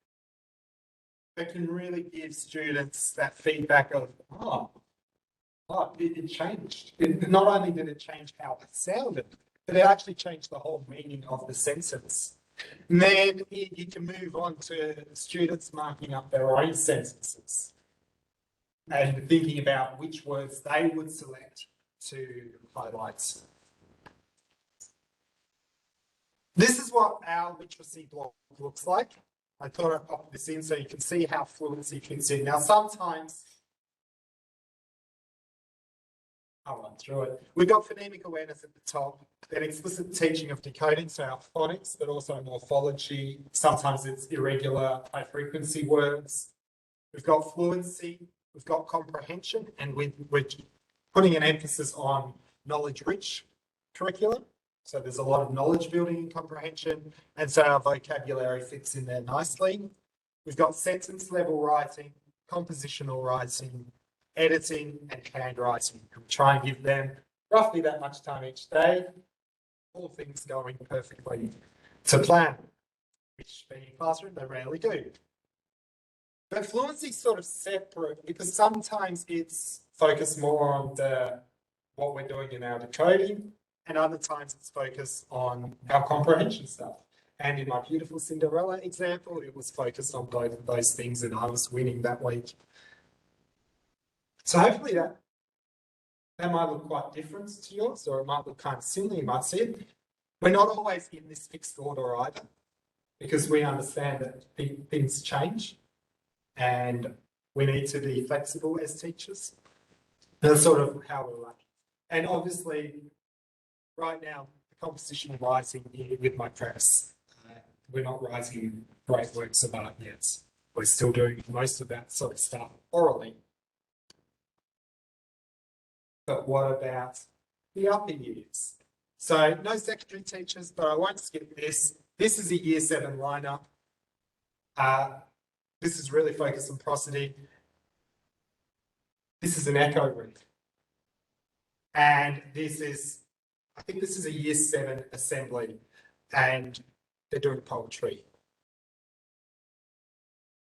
that can really give students that feedback of, it changed. Not only did it change how it sounded, but it actually changed the whole meaning of the sentence. And then you can move on to students marking up their own sentences and thinking about which words they would select to highlight. This is what our literacy block looks like. I thought I'd pop this in so you can see how fluency fits in. Now, sometimes I'll run through it. We've got phonemic awareness at the top, then explicit teaching of decoding, so our phonics, but also morphology. Sometimes it's irregular, high frequency words. We've got fluency, we've got comprehension, and we're putting an emphasis on knowledge-rich curriculum. So there's a lot of knowledge building and comprehension, and so our vocabulary fits in there nicely. We've got sentence level writing, compositional writing, editing, and canned writing. We try and give them roughly that much time each day, all things going perfectly to plan, which being in classroom, they rarely do. But fluency is sort of separate because sometimes it's focused more on what we're doing in our decoding, and other times it's focused on our comprehension stuff. And in my beautiful Cinderella example, it was focused on both of those things, and I was winning that week. So hopefully that might look quite different to yours, or it might look kind of similar, you might see it. We're not always in this fixed order either, because we understand that things change and we need to be flexible as teachers. That's sort of how we're running. And obviously, right now, the composition of writing here with my press, we're not writing great works of art yet. We're still doing most of that sort of stuff orally. But what about the upper years? So no secondary teachers, but I won't skip this. This is a year 7 lineup. This is really focused on prosody. This is an echo read. And I think this is a year 7 assembly, and they're doing poetry.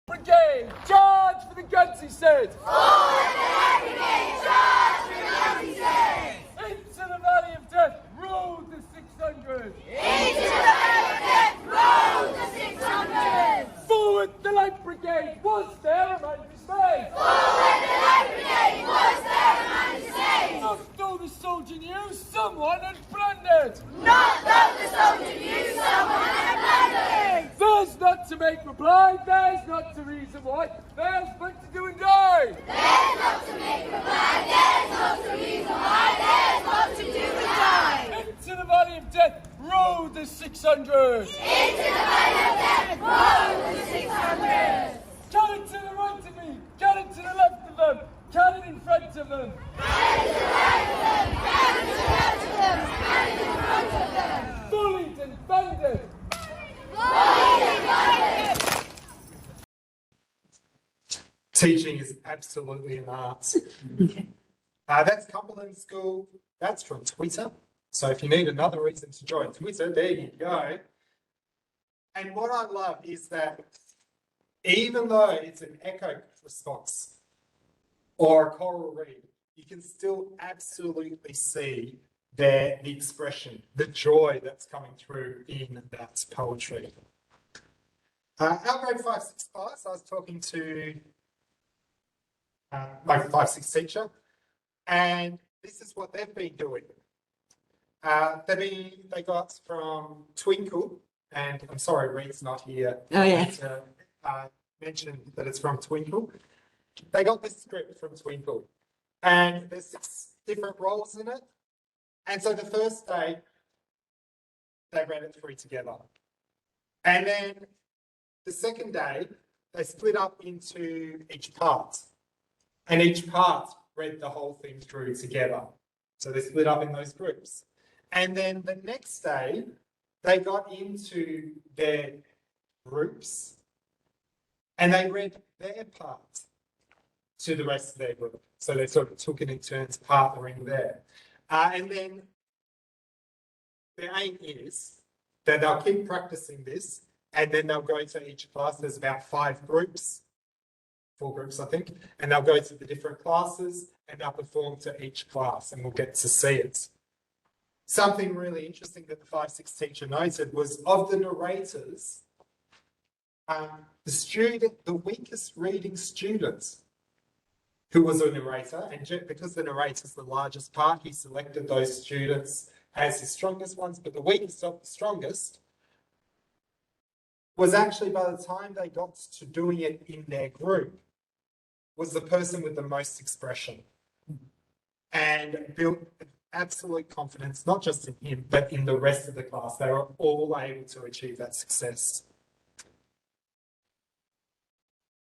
Brigade, charge for the guns, he said! Forward the brigade, charge for the guns, he said! Into the valley of death, rode the 600! Into the valley of death, rode the 600! Forward the light brigade, was there a man dismayed? Forward the light brigade, was there a man dismayed? Not though the soldier knew someone had blundered! Not though the soldier knew someone had blundered! There's not to make reply, there's not to reason why, there's but to do and die! There's not to make reply, there's not to reason why, there's but to do and die! Into the valley of death, rode the 600! Into the valley of death, rode the 600! Cannon to the right of me, cannon to the left of them, cannon in front of them! Cannon to the right of them, cannon to the left of them, cannon in front of them! Bullied and thundered! Teaching is absolutely an art. That's Cumberland School. That's from Twitter. So if you need another reason to join Twitter, there you go. And what I love is that even though it's an echo response or a choral read, you can still absolutely see the expression, the joy that's coming through in that poetry. Our grade 5-6 class, I was talking to my 5-6 teacher, and this is what they've been doing. They got from Twinkle, and I'm sorry, Reed's not here. Oh, yeah. But, mention that it's from Twinkle. They got this script from Twinkle, and there's 6 different roles in it. And so the first day, they read it through together. And then the second day, they split up into each part. And each part read the whole thing through together. So they split up in those groups. And then the next day, they got into their groups and they read their part to the rest of their group. So they sort of took it in turns partnering there. And then the aim is that they'll keep practicing this and then they'll go to each class. There's about 5 groups, 4 groups, I think, and they'll go to the different classes and they'll perform to each class and we'll get to see it. Something really interesting that the 5-6 teacher noted was of the narrators, the weakest reading student who was a narrator, and because the narrator's the largest part, he selected those students as his strongest ones, but the weakest of the strongest was actually, by the time they got to doing it in their group, was the person with the most expression and built absolute confidence, not just in him, but in the rest of the class. They were all able to achieve that success.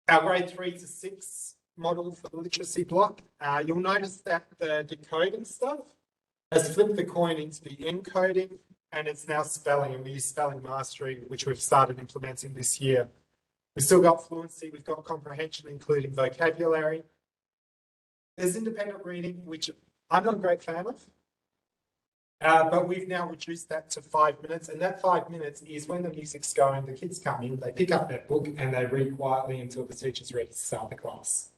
Our grade 3 to 6 model for the literacy block, you'll notice that the decoding stuff has flipped the coin into the encoding, and it's now spelling, and we use spelling mastery, which we've started implementing this year. We've still got fluency, we've got comprehension, including vocabulary. There's independent reading, which I'm not a great fan of, but we've now reduced that to 5 minutes, and that 5 minutes is when the music's going, the kids come in, they pick up their book, and they read quietly until the teacher's ready to start the class.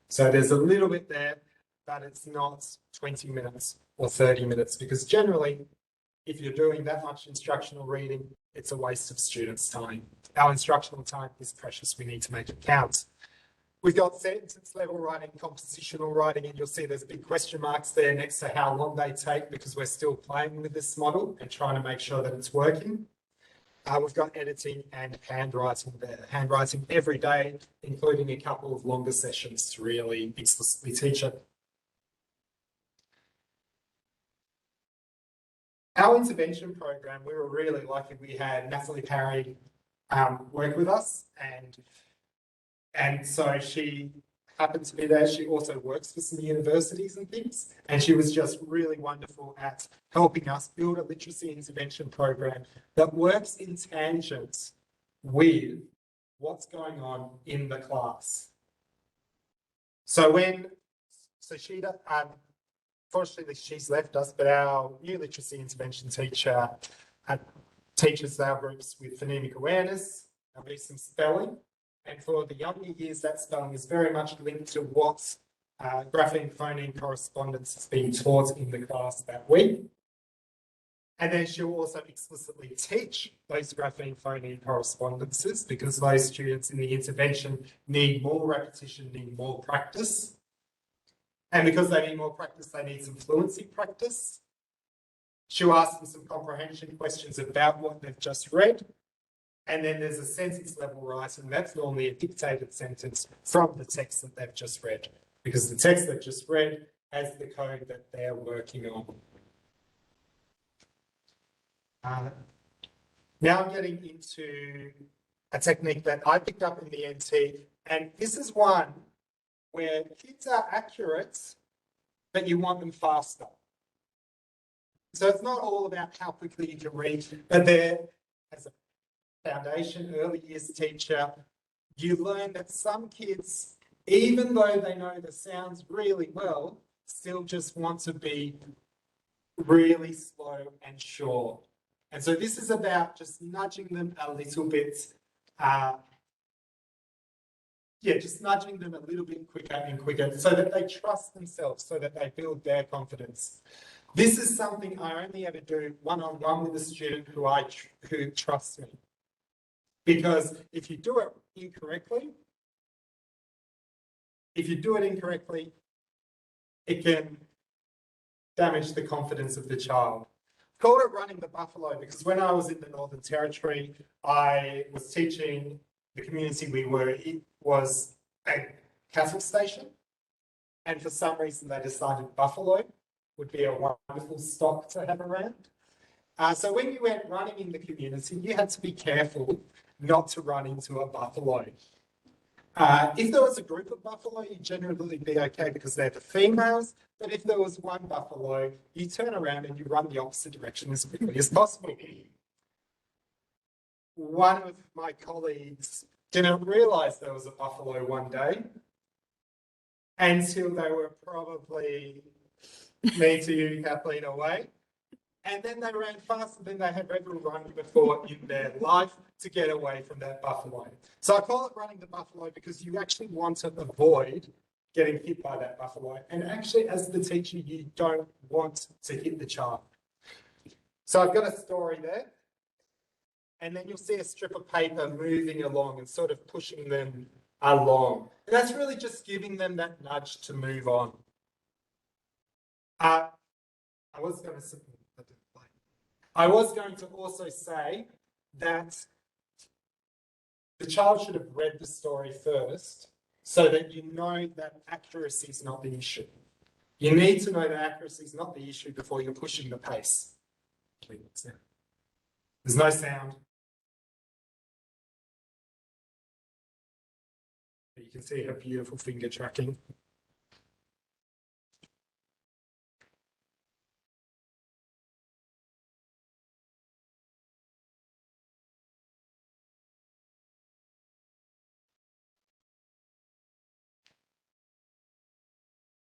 So there's a little bit there, but it's not 20 minutes or 30 minutes, because generally, if you're doing that much instructional reading, it's a waste of students' time. Our instructional time is precious. We need to make it count. We've got sentence level writing, compositional writing, and you'll see there's big question marks there next to how long they take because we're still playing with this model and trying to make sure that it's working. We've got editing and handwriting there. Handwriting every day, including a couple of longer sessions to really explicitly teach it. Our intervention program, we were really lucky. We had Natalie Parry work with us, and so she happened to be there. She also works for some universities and things, and she was just really wonderful at helping us build a literacy intervention program that works in tangent with what's going on in the class. So she fortunately, she's left us, but our new literacy intervention teacher teaches our groups with phonemic awareness, there'll be some spelling, and for the younger years, that spelling is very much linked to what grapheme phoneme correspondence is being taught in the class that week. And then she'll also explicitly teach those grapheme phoneme correspondences because those students in the intervention need more repetition, need more practice. And because they need more practice, they need some fluency practice. She'll ask them some comprehension questions about what they've just read. And then there's a sentence level writing. That's normally a dictated sentence from the text that they've just read, because the text they've just read has the code that they're working on. Now I'm getting into a technique that I picked up in the NT, and this is one where kids are accurate, but you want them faster. So it's not all about how quickly you can read, but there, as a foundation, early years teacher, you learn that some kids, even though they know the sounds really well, still just want to be really slow and sure. And so this is about just nudging them a little bit, just nudging them a little bit quicker and quicker so that they trust themselves, so that they build their confidence. This is something I only ever do one-on-one with a student who trusts me. Because if you do it incorrectly, it can damage the confidence of the child. I called it running the buffalo because when I was in the Northern Territory, I was teaching the community we were in was a cattle station. And for some reason, they decided buffalo would be a wonderful stock to have around. So when you went running in the community, you had to be careful not to run into a buffalo. If there was a group of buffalo, you'd generally be okay because they're the females. But if there was one buffalo, you turn around and you run the opposite direction as quickly as possible. One of my colleagues didn't realise there was a buffalo one day until they were probably me to you, Kathleen, away. And then they ran faster than they had ever run before in their life to get away from that buffalo. So I call it running the buffalo because you actually want to avoid getting hit by that buffalo. And actually, as the teacher, you don't want to hit the child. So I've got a story there. And then you'll see a strip of paper moving along and sort of pushing them along. And that's really just giving them that nudge to move on. I was going to also say that the child should have read the story first so that you know that accuracy is not the issue. You need to know that accuracy is not the issue before you're pushing the pace. There's no sound. You can see her beautiful finger tracking.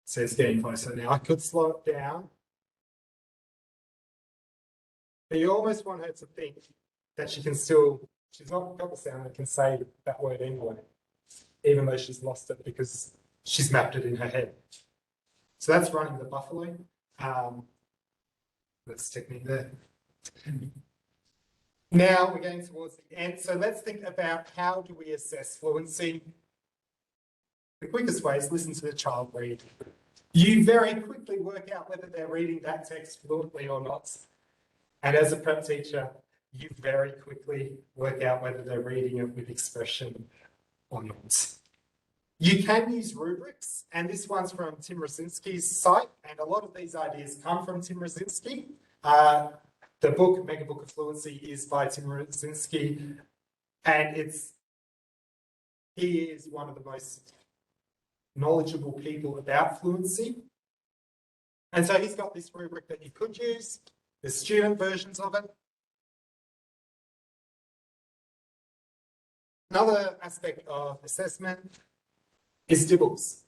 So it's getting closer now. I could slow it down. But you almost want her to think that she can still, she's not got the sound that can say that word anyway, even though she's lost it because she's mapped it in her head. So that's running the buffalo. That's technique there. Now we're getting towards the end. So let's think about how do we assess fluency. The quickest way is listen to the child read. You very quickly work out whether they're reading that text fluently or not. And as a prep teacher, you very quickly work out whether they're reading it with expression or not. You can use rubrics, and this one's from Tim Rosinski's site, and a lot of these ideas come from Tim Rosinski. The book, Mega Book of Fluency, is by Tim Rosinski, and he is one of the most knowledgeable people about fluency. And so he's got this rubric that you could use. There's student versions of it. Another aspect of assessment is dibbles.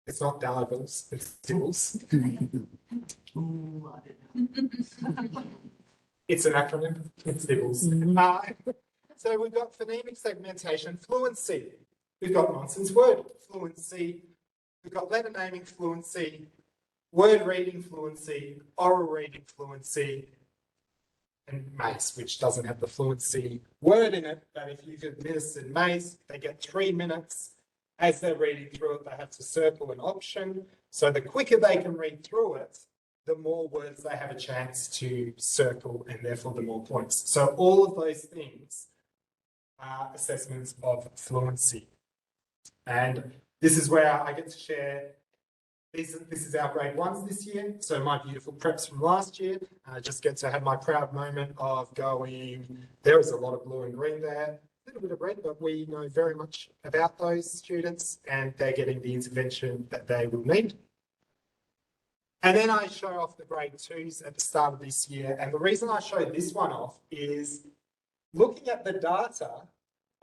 It's not diables, it's dibbles. It's an acronym, it's dibbles. So we've got phonemic segmentation, fluency. We've got nonsense word fluency. We've got letter naming fluency, word reading fluency, oral reading fluency, and mace, which doesn't have the fluency word in it, but if you've administered mace, they get 3 minutes. As they're reading through it, they have to circle an option. So the quicker they can read through it, the more words they have a chance to circle, and therefore the more points. So all of those things are assessments of fluency. And this is where I get to share, this is our grade ones this year. So my beautiful preps from last year, I just get to have my proud moment of going, there is a lot of blue and green there, a little bit of red, but we know very much about those students and they're getting the intervention that they will need. And then I show off the grade twos at the start of this year. And the reason I show this one off is looking at the data,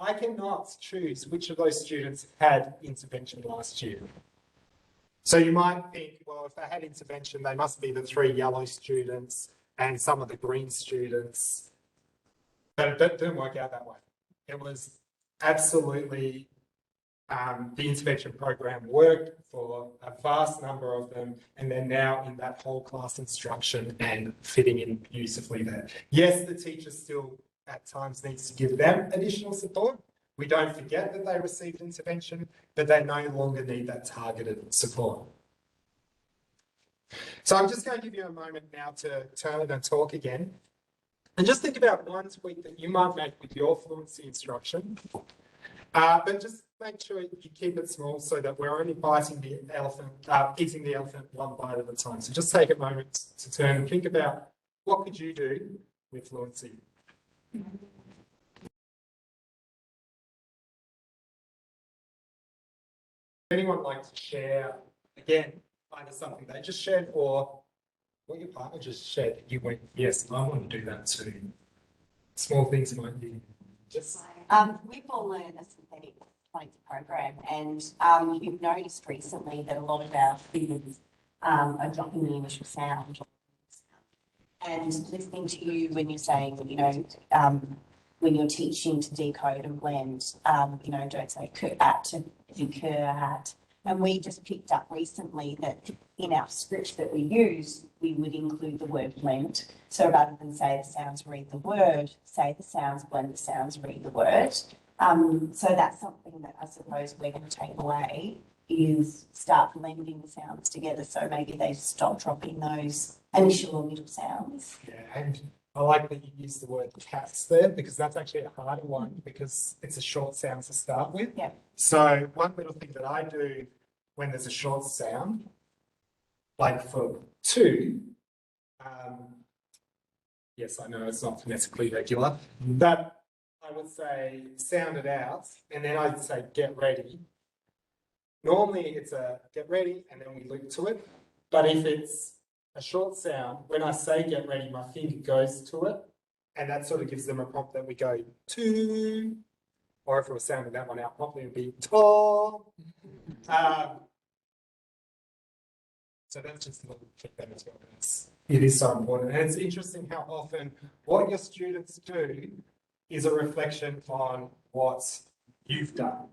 I cannot choose which of those students had intervention last year. So you might think, well, if they had intervention, they must be the 3 yellow students and some of the green students. But that didn't work out that way. It was absolutely, the intervention program worked for a vast number of them, and they're now in that whole class instruction and fitting in beautifully there. Yes, the teacher still at times needs to give them additional support. We don't forget that they received intervention, but they no longer need that targeted support. So I'm just going to give you a moment now to turn and talk again. And just think about one tweak that you might make with your fluency instruction. But just make sure you keep it small so that we're only biting the elephant, eating the elephant one bite at a time. So just take a moment to turn and think about what could you do with fluency. Anyone like to share, again, either something they just shared or what your partner just shared that you went, yes, I want to do that too. Small things might be just. We've all learned a synthetic phonics program, and we've noticed recently that a lot of our students are dropping the initial sound. And listening to you when you're saying, when you're teaching to decode and blend, don't say at to incur at. And we just picked up recently that in our script that we use, we would include the word blend. So rather than say the sounds, read the word, say the sounds, blend the sounds, read the word. So that's something that I suppose we're going to take away is start blending the sounds together. So maybe they stop dropping those initial or middle sounds. Yeah, and I like that you use the word cats there because that's actually a harder one because it's a short sound to start with. Yeah. So one little thing that I do when there's a short sound, like for two, yes, I know it's not phonetically regular, but I would say sound it out and then I'd say get ready. Normally it's a get ready and then we loop to it, but if it's a short sound, when I say get ready, my finger goes to it, and that sort of gives them a prompt that we go to, or if we were sounding that one out properly, it would be to. So that's just a little trick that as well. It is so important, and it's interesting how often what your students do is a reflection on what you've done.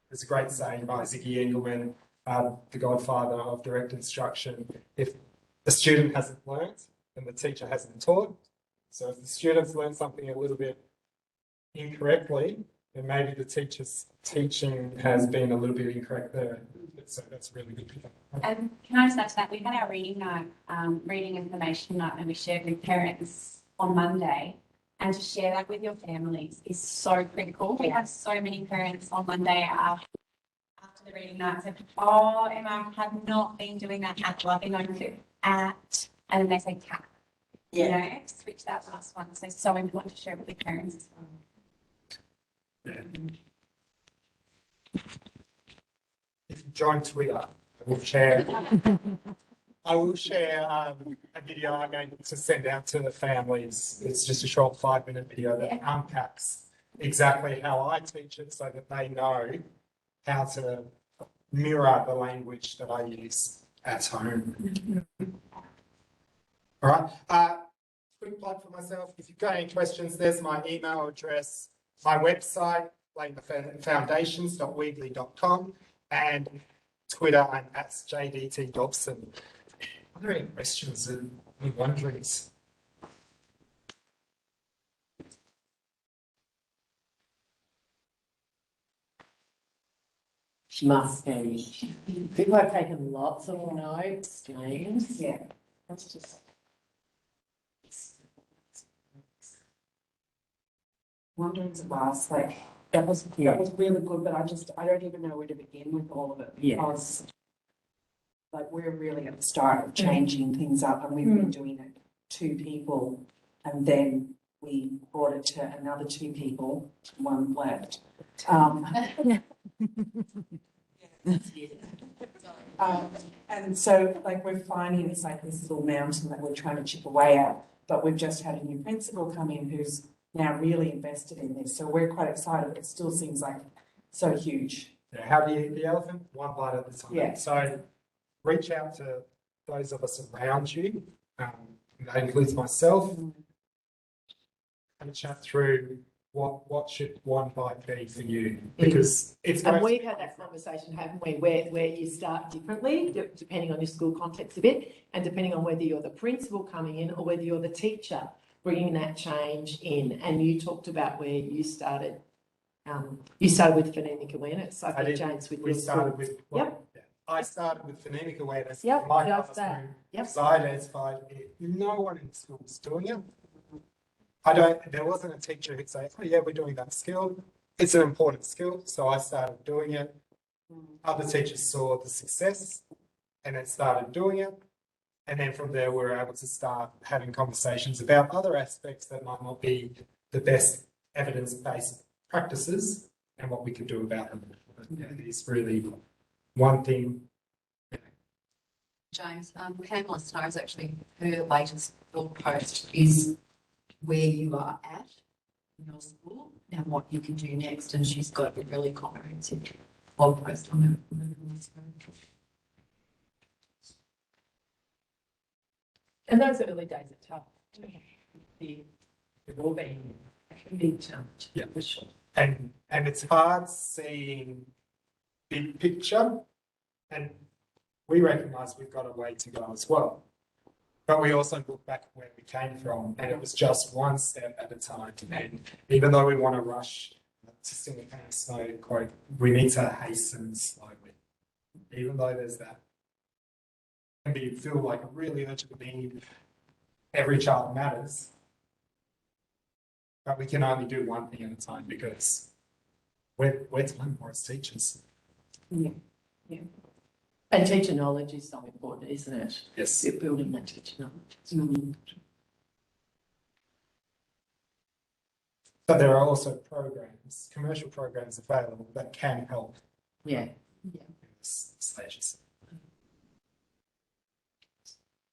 There's a great saying by Ziggy Engelman, the godfather of direct instruction. If the student hasn't learnt, and the teacher hasn't taught. So if the students learn something a little bit incorrectly, then maybe the teacher's teaching has been a little bit incorrect there. So that's really good. And can I just add to that? We had our reading night, reading information night, and we shared with parents on Monday. And to share that with your families is so critical. We had so many parents on Monday after the reading night said, "Oh, Emma, I have not been doing that at all. I've been going to at," and then they say cat. Yeah. Switch that last one. So important to share with the parents as well. Yeah. If you join Twitter, I will share. I will share a video I'm going to send out to the families. It's just a short 5-minute video that unpacks exactly how I teach it so that they know how to mirror the language that I use at home. All right. Quick plug for myself. If you've got any questions, there's my email address, my website, foundations.weebly.com, and Twitter, I'm at JDT Dobson. Are there any questions and any wonderings? Must be. People have taken lots of notes, James. Yeah. That's just. Wanderings of Mars, like, that was really good, but I don't even know where to begin with all of it. Yeah. Because, like, we're really at the start of changing things up, and we've been doing it 2 people, and then we brought it to another 2 people, 1 left. And so, like, we're finding it's like this little mountain that we're trying to chip away at, but we've just had a new principal come in who's now really invested in this. So we're quite excited. It still seems like so huge. Yeah, how do you eat the elephant? One bite at a time. Yeah. So reach out to those of us around you. That includes myself. Have a chat through what should one bite be for you, because it's. And we've had that conversation, haven't we, where you start differently, depending on your school context a bit, and depending on whether you're the principal coming in or whether you're the teacher bringing that change in. And you talked about where you started. You started with phonemic awareness. I think, James, with we your started school. with. Yep. Yeah. I started with phonemic awareness. Yep, My just classroom, that. Yep. because I identified no one in the school was doing it. there wasn't a teacher who'd say, oh yeah, we're doing that skill. It's an important skill. So I started doing it. Other teachers saw the success and then started doing it. And then from there, we were able to start having conversations about other aspects that might not be the best evidence-based practices and what we could do about them. It is really one thing. James, Pamela Snow's actually, her latest blog post is where you are at in your school and what you can do next. And she's got a really comprehensive blog post on it. And those early days are tough. They've all been a big challenge. Yeah. For sure. And it's hard seeing big picture, and we recognise we've got a way to go as well. But we also look back at where we came from, and it was just one step at a time. And even though we want to rush, to sing the Pam Snow quote, we need to hasten slowly. Even though there's that, and you feel like a really urgent need, every child matters. But we can only do one thing at a time because we're time for as teachers. Yeah. And teacher knowledge is so important, isn't it? Yes. You're building that teacher knowledge. It's really important. But there are also programs, commercial programs available that can help Yeah. in this stages.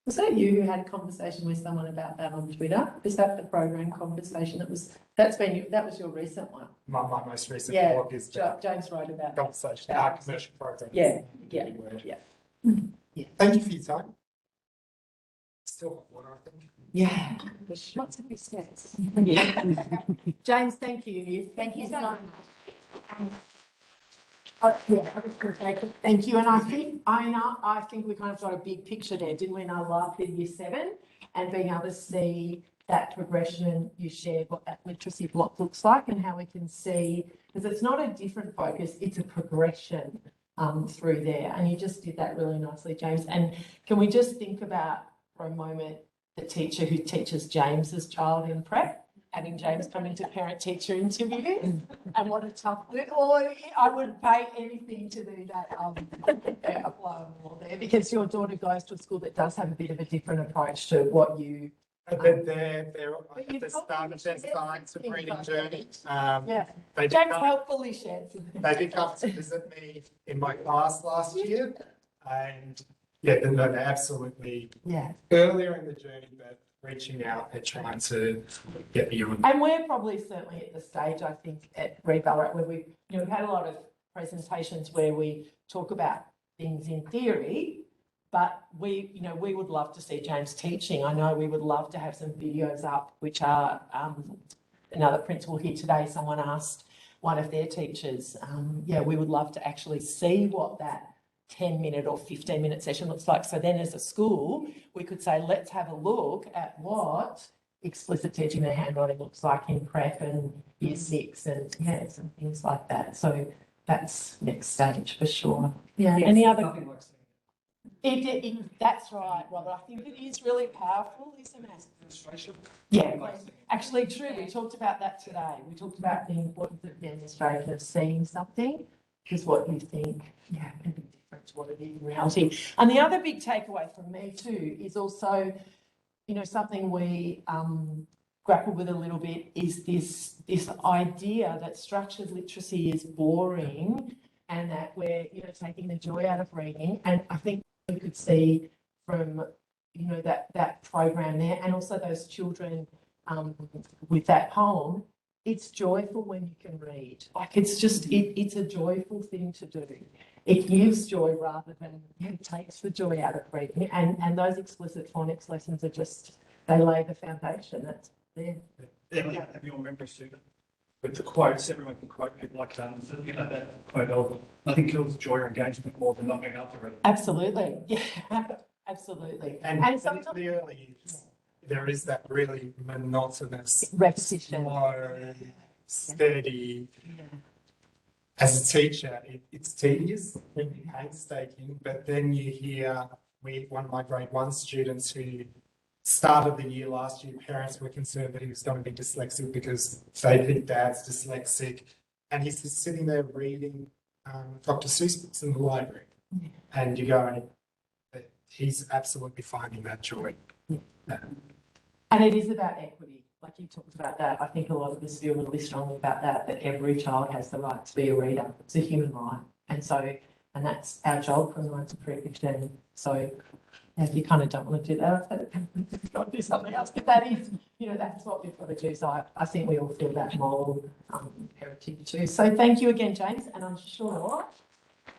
Was that you who had a conversation with someone about that on Twitter? Is that the program conversation that was your recent one? My most recent Yeah, blog is the James wrote about that. conversation, our commercial programs. Yeah. Thank you for your time. Still hot water, I think. Yeah. Lots of mistakes. Yeah. James, thank you. Thank you so much. Yeah, I was going to say thank you. And I think we kind of got a big picture there, didn't we, in our life in year 7 and being able to see that progression you shared, what that literacy block looks like and how we can see, because it's not a different focus, it's a progression through there. And you just did that really nicely, James. And can we just think about for a moment the teacher who teaches James's child in prep? Having James come into parent-teacher interviews, and what a tough, I would pay anything to do that, apply more there, because your daughter goes to a school that does have a bit of a different approach to what you. But they're at the start of their science and reading journey. Yeah, They did James come, helpfully shared. they did come to visit me in my class last year, and yeah, they're absolutely earlier in the journey, but reaching out and trying to get beyond. And we're probably certainly at the stage, I think, at Reed Ballarat where we've had a lot of presentations where we talk about things in theory, but we would love to see James teaching. I know we would love to have some videos up, which are another principal here today. Someone asked one of their teachers, we would love to actually see what that 10-minute or 15-minute session looks like. So then as a school, we could say, let's have a look at what explicit teaching and handwriting looks like in prep and year 6 and some things like that. So that's next stage for sure. Yeah. Yes. Any other? That's right, Robert. I think it is really powerful, isn't it? Yeah, actually true. We talked about that today. We talked about the importance of demonstration of seeing something, is what you think, can be different to what it is in reality. And the other big takeaway from me too is also, something we grapple with a little bit is this idea that structured literacy is boring and that we're, taking the joy out of reading. And I think we could see from, that program there and also those children with that poem, it's joyful when you can read. Like it's just, it's a joyful thing to do. It gives joy rather than it takes the joy out of reading. And those explicit phonics lessons are just, they lay the foundation. That's there. Have you all remember, Susan? With the quotes, everyone can quote people like that quote of nothing kills joy or engagement more than not being able to read. Absolutely. Yeah, absolutely. And sometimes in the early years, there is that really monotonous, repetition, slow, steady. As a teacher, it's tedious and painstaking, but then you hear one of my grade 1 students who start of the year last year, parents were concerned that he was going to be dyslexic because they think dad's dyslexic. And he's just sitting there reading Dr. Seuss books in the library. And you go, and he's absolutely finding that joy. And it is about equity, like you talked about that. I think a lot of us feel really strongly about that every child has the right to be a reader. It's a human right. And that's our job from 9 to 3:15. So if you kind of don't want to do that, you've got to do something else. But that is, that's what we've got to do. So I think we all feel that moral imperative too. So thank you again, James. And I'm sure